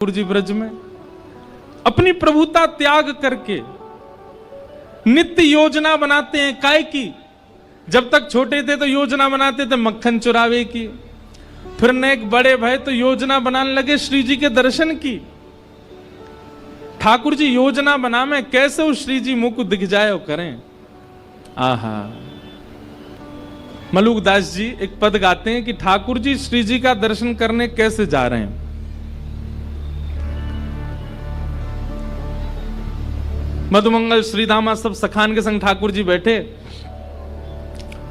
ठाकुर जी ब्रज में अपनी प्रभुता त्याग करके नित्य योजना बनाते हैं। काय की? जब तक छोटे थे तो योजना बनाते थे मक्खन चुरावे की, फिर नेक बड़े भय तो योजना बनाने लगे श्री जी के दर्शन की। ठाकुर जी योजना बना में कैसे उस श्री जी मुख को दिख जाए और करें। आहा, मलुकदास जी एक पद गाते हैं कि ठाकुर जी श्री जी का दर्शन करने कैसे जा रहे हैं। मधुमंगल श्रीधामा सब सखान के संग ठाकुर जी बैठे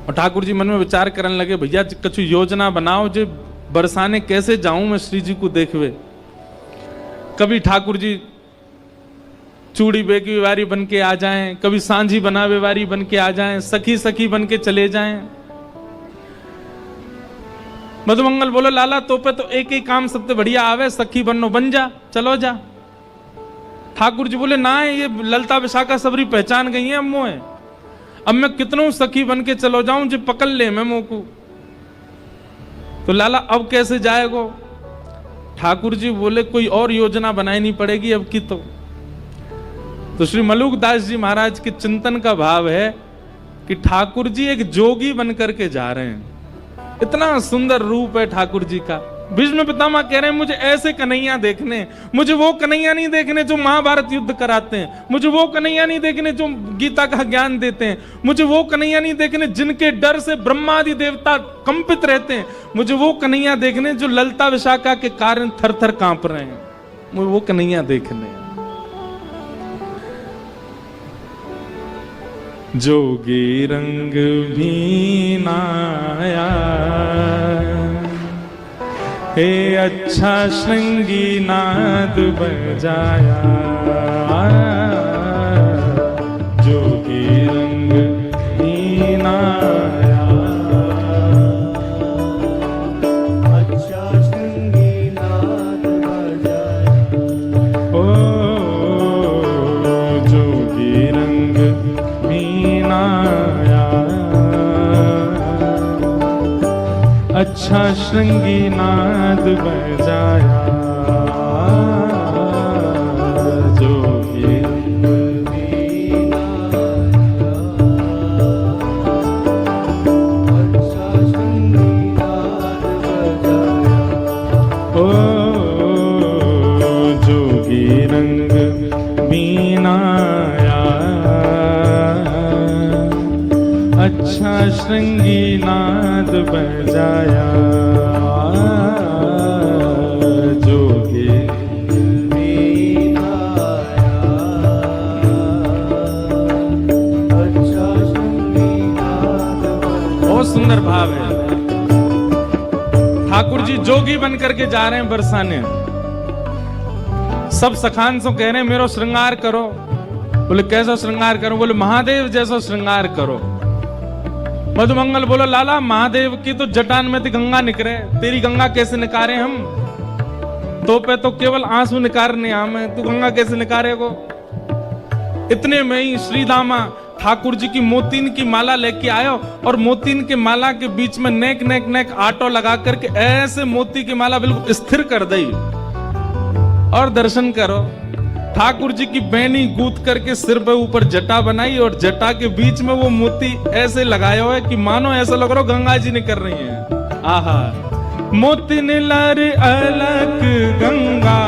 और ठाकुर जी मन में विचार करने लगे, भैया कछु योजना बनाओ जो बरसाने कैसे जाऊं मैं श्री जी को देखवे। कभी ठाकुर जी चूड़ी बेकी व्यवहारी बन के आ जाएं, कभी सांझी बना व्यवहारी बन के आ जाएं, सखी सखी बन के चले जाएं। मधुमंगल बोलो लाला तो पे तो एक ही काम सबसे बढ़िया आवे, सखी बनो, बन जा, चलो जा। ठाकुर जी बोले ना, ये ललता विशाखा सबरी पहचान गई है अम्मो है, अब मैं कितनों सखी बन के चलो जाऊं जो पकड़ ले मैं मोह को। तो लाला अब कैसे जाएगो? ठाकुर जी बोले कोई और योजना बनानी पड़ेगी अब की। तो श्री मलुकदास जी महाराज के चिंतन का भाव है कि ठाकुर जी एक जोगी बन करके जा रहे हैं। इतना सुंदर रूप है ठाकुर जी का। भीष्म पितामह कह रहे हैं मुझे ऐसे कन्हैया देखने, मुझे वो कन्हैया नहीं देखने जो महाभारत युद्ध कराते हैं, मुझे वो कन्हैया नहीं देखने जो गीता का ज्ञान देते हैं, मुझे वो कन्हैया नहीं देखने जिनके डर से ब्रह्मादि देवता कंपित रहते हैं, मुझे वो कन्हैया देखने जो ललता विशाखा के कारण थर थर कांप रहे हैं, मुझे वो कन्हैया देखने। जोगी रंग भी नाया हे अच्छा श्रृंगी नाद बजाया, जोगी रंग भी नाया अच्छा श्रृंगी नाद बजाया। ओ जोगी रंग भी नाया अच्छा श्रृंगी नाद बजाया, जोगी भी नाया अच्छा श्रृंगी नाद बजाया। ओ जोगी रंग बीनाया अच्छा श्रृंगी नाद बजाया, जोगी बीनाया अच्छा श्रृंगी नाद बजाया। बहुत सुंदर भाव है। ठाकुर जी जोगी बन करके जा रहे हैं बरसाने। सब सखान से कह रहे हैं मेरो श्रृंगार करो। बोले कैसा श्रृंगार करो? बोले महादेव जैसा श्रृंगार करो। मधुमंगल बोलो लाला महादेव की तो जटान में थी गंगा निकले, तेरी गंगा कैसे निकारे हम? तो पे तो केवल आंसू निकारने हमें, तू गंगा कैसे निकारे को? इतने में ही श्रीधामा ठाकुर जी की मोतीन की माला लेके आयो और मोतीन के माला के बीच में नेक नेक नेक आटो लगा करके ऐसे मोती की माला बिल्कुल स्थिर कर दी और दर्शन करो। ठाकुर जी की बैनी गूंथ करके सिर पे ऊपर जटा बनाई और जटा के बीच में वो मोती ऐसे लगाया हुआ है कि मानो ऐसा लग रहा हो गंगा जी निकल रही हैं। आहा, मोती नीलर अलग गंगा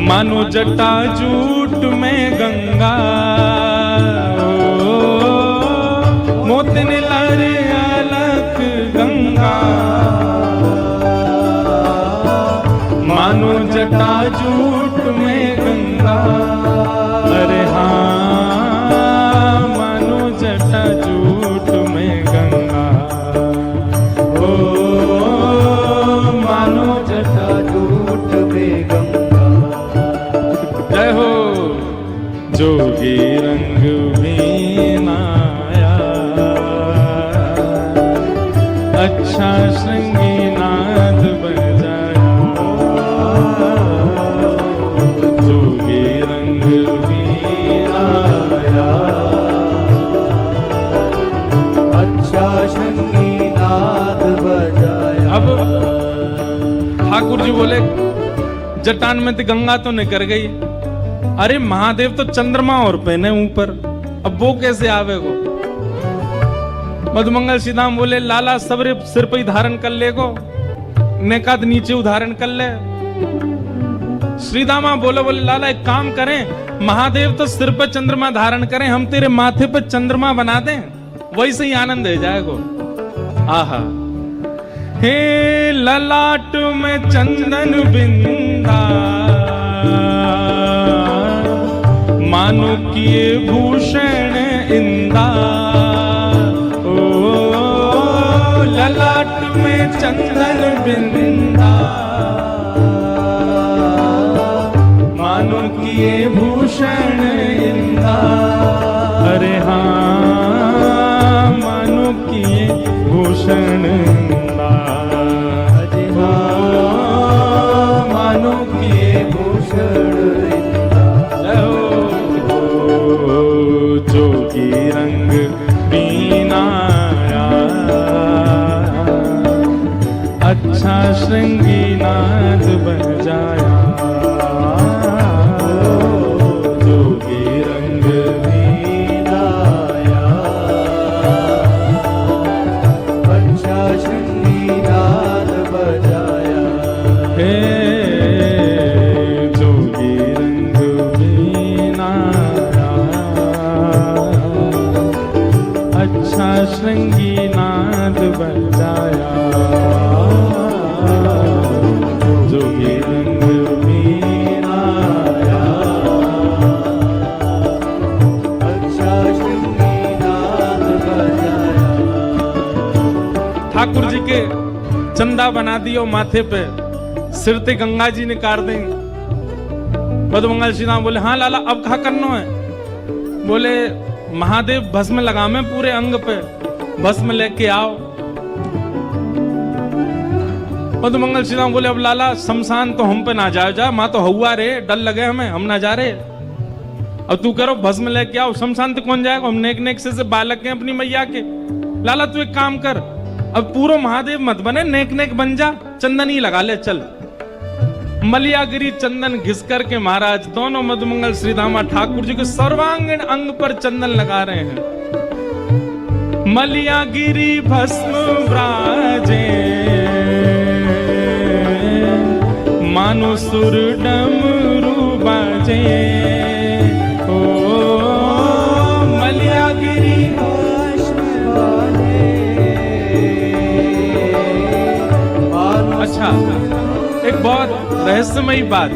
मानो जटा जूट में गंगा। मोती नीलर अलग गंगा मानो जटा जूट में गंगा। अरे हाँ मानो जटा जूट में गंगा। ओ मानो जटा जूट में गंगा। जय हो जोगी रंग भी नाया अच्छा श्रृंगी नाद बजाया, जोगी रंग भी आया अच्छा श्रृंगी नाद बजाया। अब ठाकुर जी बोले जटान में तो गंगा तो निकर गई, अरे महादेव तो चंद्रमा और पहने ऊपर, अब वो कैसे आवे गो। मधुमंगल श्रीधाम बोले लाला सबरे सिर पे ही धारण कर ले गो, नेकाद नीचे उधारण कर ले। श्रीदामा बोले लाला एक काम करें, महादेव तो सिर पर चंद्रमा धारण करें, हम तेरे माथे पर चंद्रमा बना दें, वैसे ही आनंद है जाएगो। आहा हे ललाट में चंदन बिंदा, मानो किए भूषण इंदा। ओ ललाट में चंदन बिंदा, मानो किए भूषण इंदा। अरे हाँ मानो किए भूषण इंदा, मानो किए भूषण इंदा। जोगी रंग बीनाया, अच्छा श्रृंगी नाद बजाया। श्रृंगी नाद बजाया, जोगी रंग मीनाया, अच्छा श्रृंगी नाद बजाया। ठाकुर जी के चंदा बना दियो माथे पे, सिर ते गंगा जी ने कार दें। मधुमंगल श्री राम बोले हाँ लाला अब कहा करना है। बोले महादेव भस्म लगावे पूरे अंग पे, भस्म लेके आओ। मधुमंगल श्री राम बोले अब लाला शमशान तो हम पे ना जाओ, जा मां तो हुआ रे, डर लगे हमें, हम ना जा रहे। अब तू करो भस्म लेके आओ, शमशान तो कौन जाएगा, हम नेक नेक से बालक हैं अपनी मैया के। लाला तू एक काम कर, अब पूरा महादेव मत बने, नेक नेक बन जा, चंदन ही लगा ले चल। मलियागिरी चंदन घिस करके महाराज दोनों मधुमंगल श्रीधामा ठाकुर जी के सर्वांगीण अंग पर चंदन लगा रहे हैं। मलियागिरी भस्म ब्राजे, मानो सुर डमरू बाजे। ओ मलियागिरी भस्म ब्राजे। अच्छा एक बहुत रहस्यमयी बात,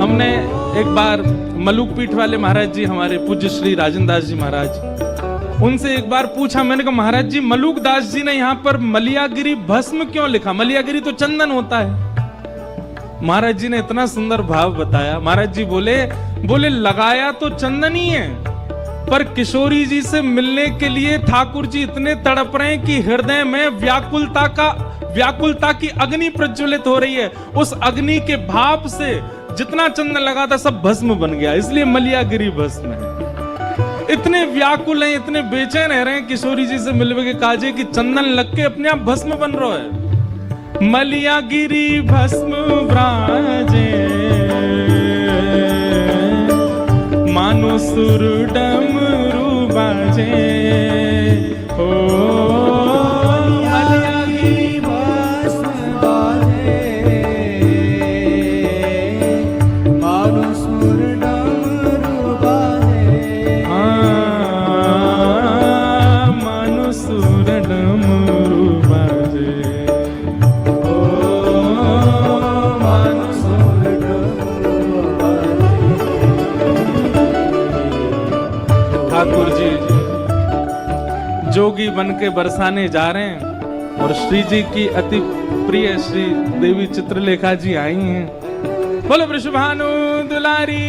हमने एक बार मलुक पीठ वाले महाराज जी हमारे पूज्य श्री राजेंद्र दास जी महाराज, उनसे एक बार पूछा, मैंने कहा महाराज जी मलुक दास जी ने यहाँ पर मलियागिरी भस्म क्यों लिखा, मलियागिरी तो चंदन होता है। महाराज जी ने इतना सुंदर भाव बताया। महाराज जी बोले लगाया तो चंदन ही है, पर किशोरी जी से मिलने के लिए ठाकुर जी इतने तड़प रहे हैं कि हृदय में व्याकुलता की अग्नि प्रज्वलित हो रही है। उस अग्नि के भाप से जितना चंदन लगा था सब भस्म बन गया, इसलिए मलियागिरी भस्म है। इतने व्याकुल हैं, इतने बेचैन रह रहे हैं किशोरी जी से मिलने के काजे कि चंदन लग के अपने आप भस्म बन रहा है। मलियागिरी भस्म ब्राजे, मानो सुर डमरू बाजे। ओ ठाकुर जी जोगी बन के बरसाने जा रहे हैं और श्री जी की अति प्रिय श्री देवी चित्रलेखा जी आई हैं। बोलो वृषभानु दुलारी।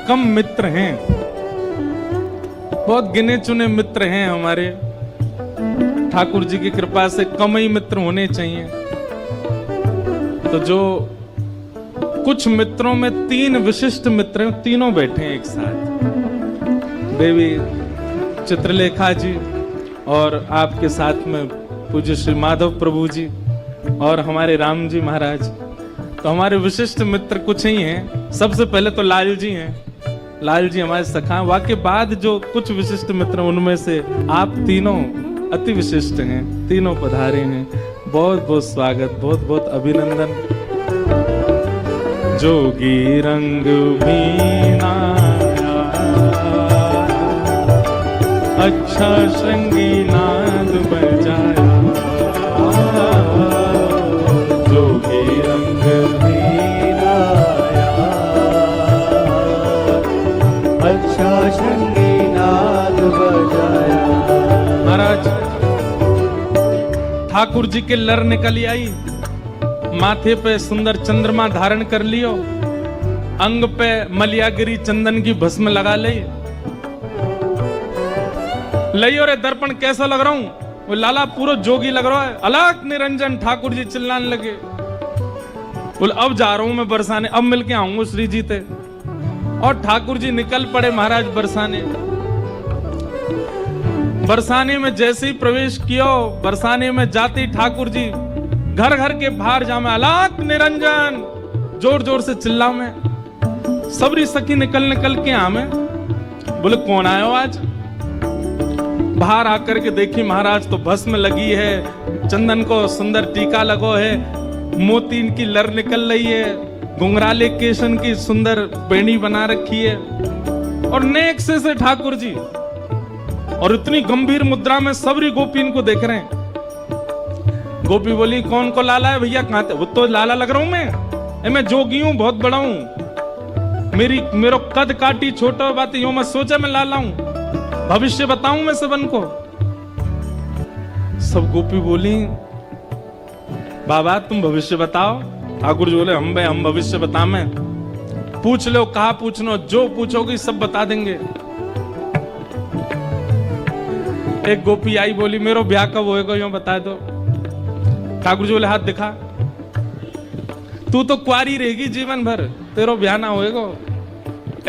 कम मित्र हैं, बहुत गिने चुने मित्र हैं हमारे। ठाकुर जी की कृपा से कम ही मित्र होने चाहिए। तो जो कुछ मित्रों में 3 विशिष्ट मित्र हैं, तीनों बैठे हैं एक साथ, देवी चित्रलेखा जी और आपके साथ में पूज्य श्री माधव प्रभु जी और हमारे राम जी महाराज। तो हमारे विशिष्ट मित्र कुछ ही हैं। सबसे पहले तो लाल जी हैं, लाल जी हमारे सखा। वाके बाद जो कुछ विशिष्ट मित्र, उनमें से आप तीनों अति विशिष्ट हैं, तीनों पधारे हैं। बहुत बहुत स्वागत, बहुत बहुत अभिनंदन। जोगी रंग मीना अच्छा श्रृंगी नाद बजाया, जोगी रंग मीना अच्छा श्रृंगी नाद बजाया। महाराज ठाकुर जी के लर निकल आई, माथे पे सुंदर चंद्रमा धारण कर लियो, अंग पे मलियागिरी चंदन की भस्म लगा ले लियो। रे दर्पण कैसा लग रहा हूं? वो लाला पूरा जोगी लग रहा है, अलग निरंजन। ठाकुर जी चिल्लाने लगे, बोले अब जा रहा हूं मैं बरसाने, अब मिलके आऊंगा श्री जी ते। और ठाकुर जी निकल पड़े महाराज बरसाने। बरसाने में जैसे ही प्रवेश किया, बरसाने में जाते ही ठाकुर जी घर घर के बाहर जामे, अलग निरंजन जोर जोर से चिल्ला में। सबरी सखी निकल निकल के आमे, बोले कौन आयो आज? बाहर आकर के देखी महाराज तो भस्म लगी है, चंदन को सुंदर टीका लगो है, मोती इनकी लर निकल रही है, घुंघराले केशन की सुंदर बेणी बना रखी है, और नेक से ठाकुर जी, और इतनी गंभीर मुद्रा में सबरी गोपी इनको देख रहे हैं। गोपी बोली कौन को लाला है भैया? कहां थे? वो तो लाला लग रहा हूं मैं जोगी हूं, बहुत बड़ा हूं, मेरो कद काटी छोटा बात यूं मैं सोचा मैं लाला हूं, भविष्य बताऊं मैं सबन को। सब गोपी बोली बाबा तुम भविष्य बताओ। ठाकुर जी बोले हम भविष्य बता में, पूछ लो कहा पूछनो, जो पूछोगी सब बता देंगे। एक गोपी आई बोली मेरो ब्याह कब होएगा यूं बता दो। ठाकुर जी बोले हाथ दिखा, तू तो कुआरी रहेगी जीवन भर, तेरो ब्याह ना होएगा,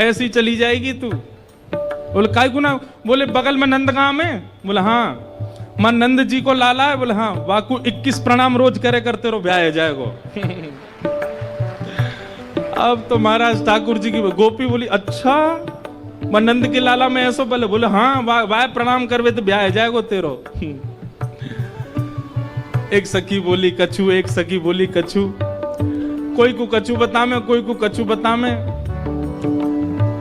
ऐसी चली जाएगी तू। बोले काय गुना? बोले बगल में नंदगांव है। बोले हाँ। मां नंद जी को लाला है? बोले हाँ। वाकू 21 प्रणाम रोज करे कर तेरो ब्याह हो जाएगा। अब तो महाराज ठाकुर जी की गोपी बोली अच्छा मां नंद के लाला में ऐसो? बोले हाँ, वाह प्रणाम करवे तो ब्याह हो जाएगा तेरो। एक सखी बोली कछु, एक सखी बोली कछु, कोई को कछु बता में, कोई को कछु बता में।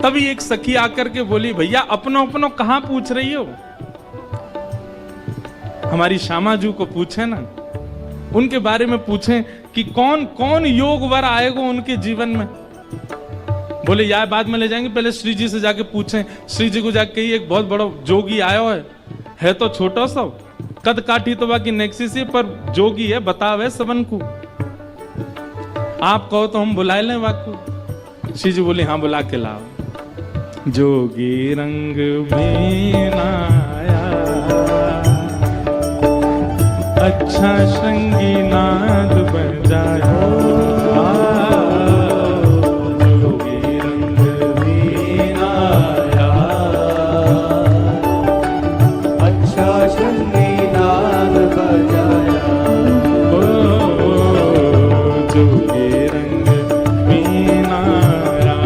तभी एक सखी आकर के बोली भैया अपनो अपनो कहां पूछ रही हो? हमारी श्यामा जी को पूछे ना, उनके बारे में पूछें कि कौन कौन योग वर आएगा उनके जीवन में। बोले यार बाद में ले जाएंगे, पहले श्री जी से जाके पूछें। श्री जी को जाके एक बहुत बड़ा जोगी आयो है तो छोटा सा, कद काठी तो बाकी नेक्सी से, पर जोगी है, बतावे सबन को। आप कहो तो हम बुला लें वाकू। श्री जी बोले हाँ बुला के लाओ। जोगी रंग में आया, अच्छा श्रृंगी नाद बजाया, जोगी रंग में आया, अच्छा श्रृंगी नाद बजाया, जोगी रंग में आया,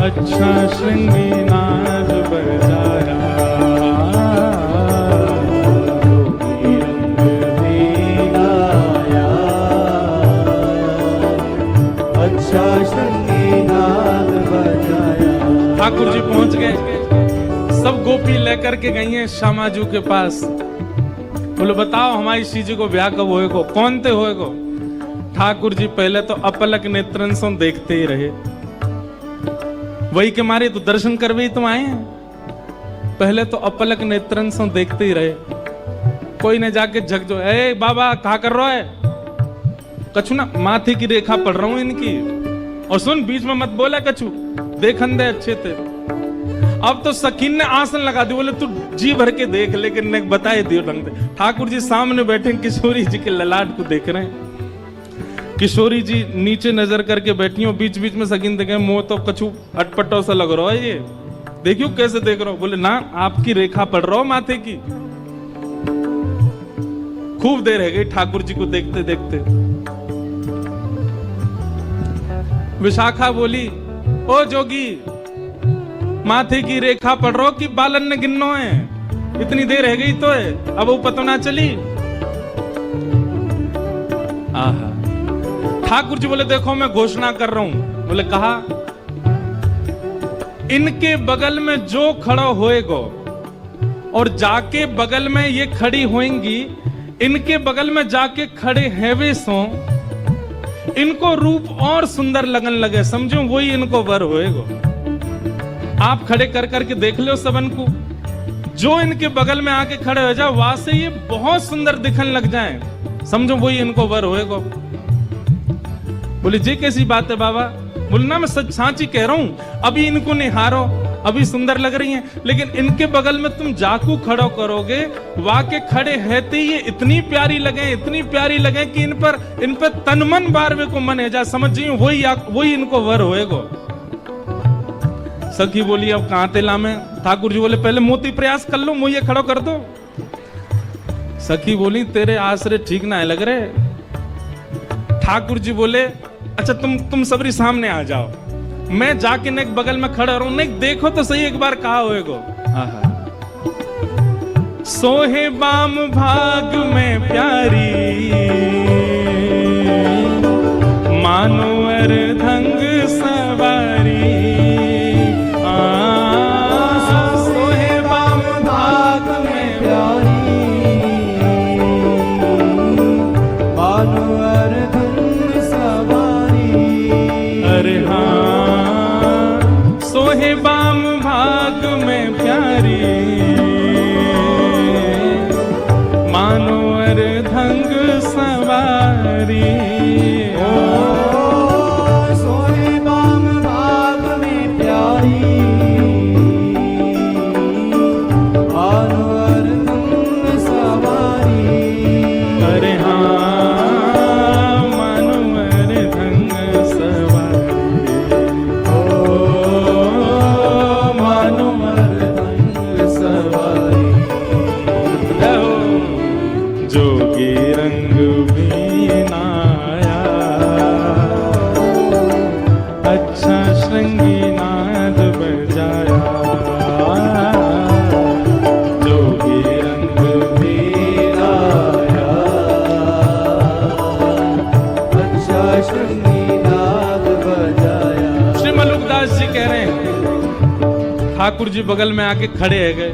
अच्छा श्रृंगी नाद बजाया, जोगी रंग में आया, अच्छा श्रृंगी नाद बजाया। ठाकुर जी पहुंच गए, सब गोपी लेकर के गई हैं श्यामा जी के पास। बोलो बताओ हमारी श्री जी को ब्याह कब होएगो, कौन ते होएगो? ठाकुर जी पहले तो अपलक नेत्रन से देखते ही रहे, वही के मारे तो दर्शन करवे ही तुम आए हैं। पहले तो अपलक नेत्रन से देखते ही रहे, कोई ने जाके झक जो बाबा कहा कर रहा है? कछु ना, माथे की रेखा पढ़ रहा हूं इनकी, और सुन, बीच में मत बोला कछु, देखन दे अच्छे थे। अब तो सकीन ने आसन लगा दी, बोले तू जी भर के देख, लेकिन ने बताए दियो ढंग से। ठाकुर जी सामने बैठे किशोरी जी के ललाट को देख रहे हैं। किशोरी जी नीचे नजर करके बैठी हो, बीच बीच में सकीन देखे, मुंह तो कछु अटपटो सा लग रहा है, ये देखियो कैसे देख रहा हो। बोले ना, आपकी रेखा पड़ रहा हो माथे की। खूब देर रह गई ठाकुर जी को देखते देखते। विशाखा बोली, ओ जोगी, माथे की रेखा पड़ रहा हो कि बालन ने गिनो है? इतनी देर रह गई तो है, अब वो पता ना चली। आहा, ठाकुर जी बोले देखो मैं घोषणा कर रहा हूं। बोले कहा, इनके बगल में जो खड़ा होएगा और जाके बगल में ये खड़ी होंगी, इनके बगल में जाके खड़े हैवे सो, इनको रूप और सुंदर लगन लगे, समझो वही इनको वर होएगा। आप खड़े कर करके देख लो सबन को, जो इनके बगल में आके खड़े हो जाए वहां से ये बहुत सुंदर दिखने लग जाए, समझो वही इनको वर होएगा। बोले जी कैसी बात है बाबा? बोले ना, मैं सच साची कह रहा हूं, अभी इनको निहारो, अभी सुंदर लग रही हैं, लेकिन इनके बगल में तुम जाकू खड़ो करोगे, वाके खड़े रहते ही ये इतनी प्यारी लगे, इतनी प्यारी लगे कि इन पर तन मन बारवे को मन है जा, समझ जी वही इनको वर होएगा। सखी बोली अब कहां तेला में? ठाकुर जी बोले पहले मोती प्रयास कर लो, मुझे खड़ो कर दो। सखी बोली तेरे आसरे ठीक ना है लग रहे। ठाकुर जी बोले अच्छा तुम सबरी सामने आ जाओ, मैं जाके नेक बगल में खड़ा रहूं, नेक देखो तो सही एक बार कहा होएगो। सोहे बाम भाग में प्यारी, मानो अर्धंग सवारी। सोहे बाम भाग में प्यारी, मानो अर्धंग सवारी। अरे हाँ, सोहे बाम भाग में प्यारी, मानो अर्धंग सवारी। सोहे बाम भाग में प्यारी, मानो अर्धंग सवारी। अरे हाँ, मानो अर्धंग सवारी। ओ मानो अर्धंग सवारी। जोगी रंग बीनाया, अच्छा श्रृंगी नाद बजाया। जोगी रंग बीनाया, अच्छा श्रृंगी नाद बजाया। श्री मलुकदास जी कह रहे हैं, ठाकुर जी बगल में आके खड़े है गए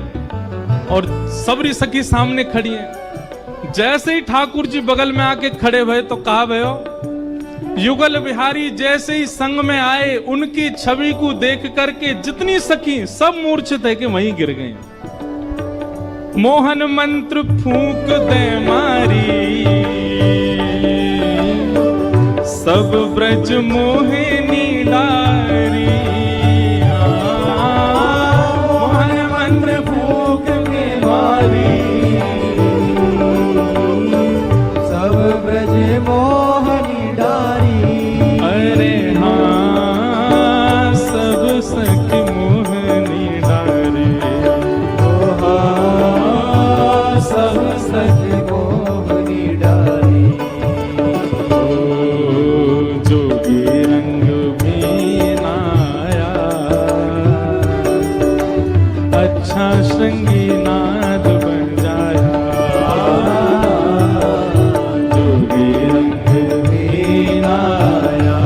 और सबरी सखी सामने खड़ी है। जैसे ही ठाकुर जी बगल में आके खड़े हुए तो कहा भयो, युगल बिहारी जैसे ही संग में आए, उनकी छवि को देख करके जितनी सखी सब मूर्छित है कि वहीं गिर गई। मोहन मंत्र फूंक दे मारी, सब ब्रज मोहिनी डारी। मोहन मंत्र फूंक के मारी, सब ब्रज मोहनी डारी। अरे हाँ, सब सखी मोहनी डारी। ओ हाँ, सब सखी मोहनी डारी। ओ जोगी रंग बीनाया, अच्छा श्रृंगी नाद बजाया। जोगी रंग बीनाया,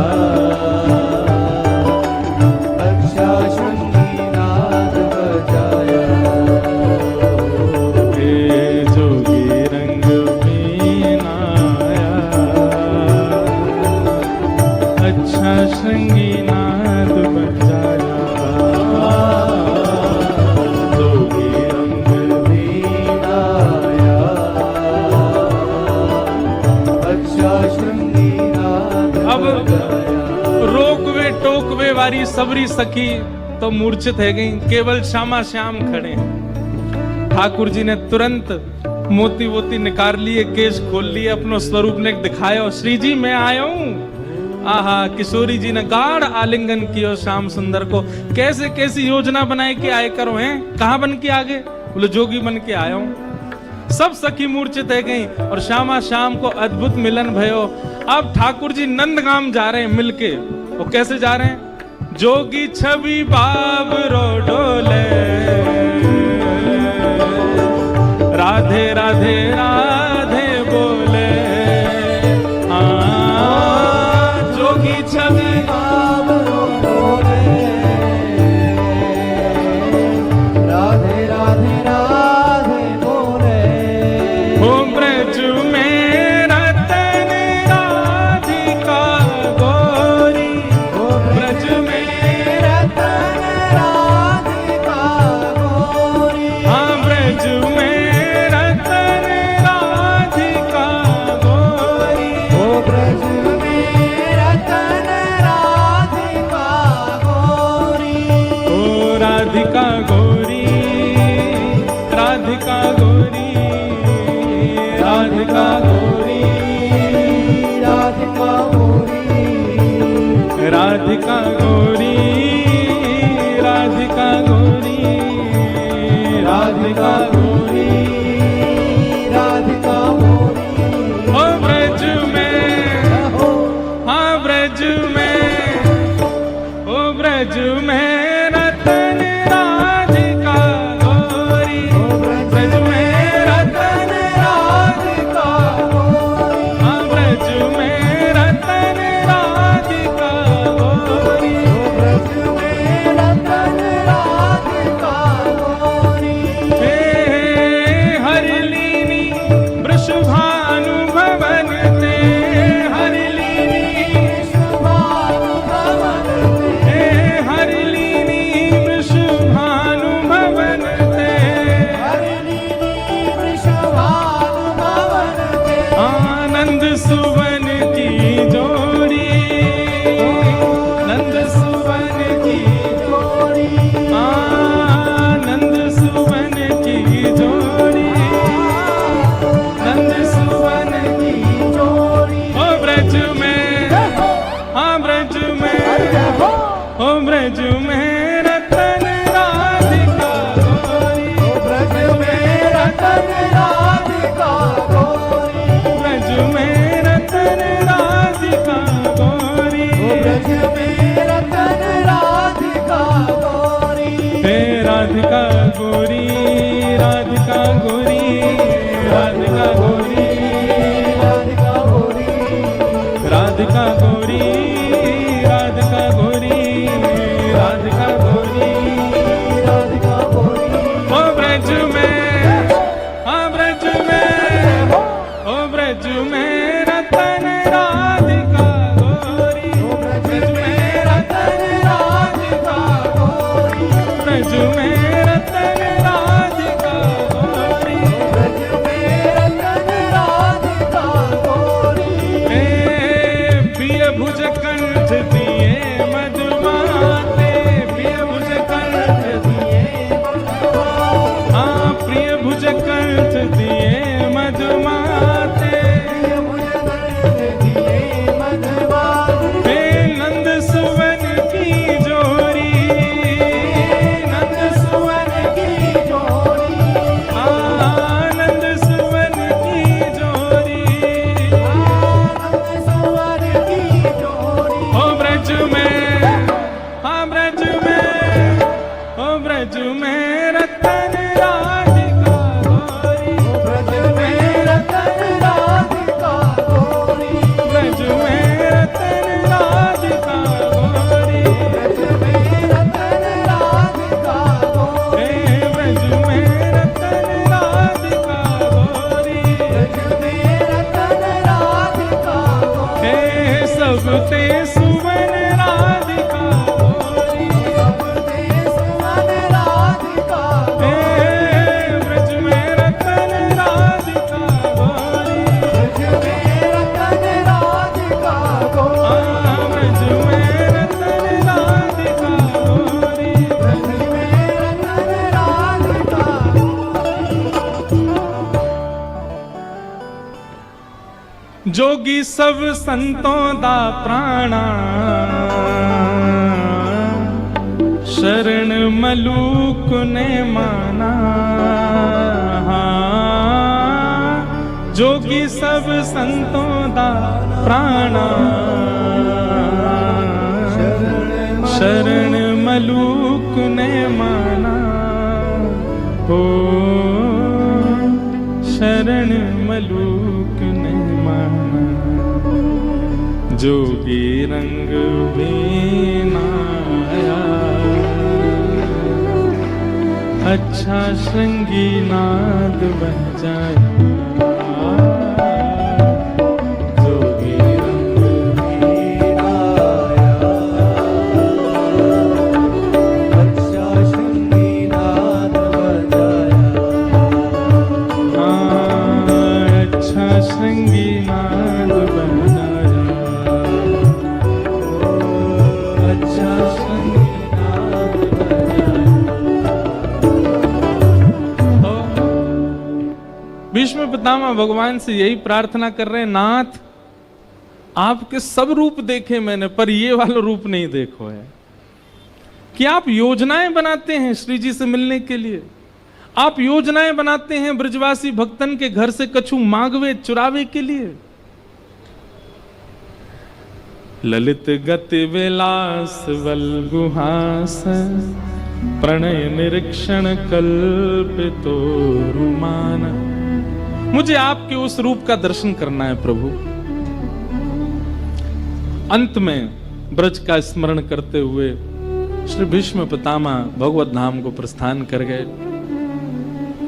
अच्छा श्रृंगी नाद बजाया। हे जोगी रंग बीनाया, अच्छा श्रृंगी नाद बजाया। जोगी रंग पूरी सखी तो मूर्छित है गई, केवल श्यामा श्याम खड़े हैं। ठाकुर जी ने तुरंत मोती वोती निकाल लिए, केश खोल लिए, अपनो स्वरूप ने दिखाया, श्री जी मैं आया हूं। आहा, किशोरी जी ने गाढ़ आलिंगन किया श्याम सुंदर को। कैसे कैसी योजना बनाए के आए करो हैं, कहां बन के आगे? बोले जोगी बन के आया हूं। सब सखी मूर्छित है गई और श्यामा श्याम को अद्भुत मिलन भयो। अब ठाकुर जी नंदगाम जा रहे हैं मिलके। वो कैसे जा रहे हैं? जोगी छवि बाबरो डोले, राधे राधे राधे बोले। जोगी छवि बाबरो डोले, राधे राधे राधे बोले। हो ब्रज में रतन राधिका गोरी, ओ ब्रज में रतन राधिका गोरी। हाँ ब्रज में रतन राधिका गोरी। ओ ब्रज में रतन राधिका गोरी। ओ राधिका गोरी, राधिका गोरी, राधिका गोरी, राधिका गोरी। राधिका गोरी, राधिका गोरी, राधिका गोरी। राधिका गोरी। ओ ब्रज में, हो हाँ ब्रज में, ओ ब्रज में रतन राधिका गोरी। ओ ब्रज में रतन राधिका गोरी। हाँ ब्रज में रतन राधिका गोरी। ओ ब्रज में रतन राधिका गोरी। हे हरिलीनी वृषभानु भवन ते, हरिलीनी, शुभानु भवन ते। हे हरिलीनी वृषभानु भवन ते। हरिलीनी वृषभानु भवन ते। आनंद सुवन की जोड़ी, नंद सुवन की, जोड़ी। आनंद सुवन की जोड़ी, नंद सुवन की। जोड़ी। ओ ब्रज में, हाँ ब्रज में, हो ओ ब्रज में रतन राधिका गोरी। ओ ब्रज में रतन राधिका गोरी। ब्रज में रतन राधिका गोरी। ओ ब्रज में रतन राधिका गोरी। हे राधिका गोरी, राधिका गोरी, राधिका गोरी, राधिका गोरी। राधिका गोरी, राधिका गोरी, राधिका गोरी। राधिका गोरी। ओ ब्रज में, हाँ ब्रज में, ओ ब्रज में रतन राधिका गोरी। ओ ब्रज में रतन राधिका गोरी। ब्रज में रतन राधिका गोरी। ब्रज में रतन राधिका गोरी। हे प्रिय भुज कंठ दिए मधुमाते, प्रिय भुज कंठ दिए, हाँ प्रिय भुज कंठ दिए मधुमाते। हे नंद सुवन की जोड़ी, नंद सुवन की, आनंद सुवन की जोड़ी। ओ ब्रज में, हाँ ब्रज में, ओ ब्रज में रतन राधिका गोरी। ब्रज में रतन राधिका गोरी। हे ब्रज में रतन राधिका गोरी। हे सब ते सुवन राधिका गोरी। हे जोगी सब संतों दा प्राणा शरण मलूक ने माना। जोगी सब संतों दा प्राणा शरण मलूक ने माना। हो शरण मलूक ने माना। जोगी रंग बीनाया अच्छा श्रृंगी नाद बजाया। भीष्म पितामह भगवान से यही प्रार्थना कर रहे हैं, नाथ आपके सब रूप देखे मैंने पर ये वाला रूप नहीं देखो है। कि आप योजनाएं बनाते हैं श्री जी से मिलने के लिए, आप योजनाएं बनाते हैं ब्रजवासी भक्तन के घर से कछु मांगवे चुरावे के लिए। ललित गति विलास बल गुहास प्रणय निरीक्षण कल्पितो रुमान। मुझे आपके उस रूप का दर्शन करना है प्रभु। अंत में ब्रज का स्मरण करते हुए श्री भीष्म पितामह भगवत धाम को प्रस्थान कर गए।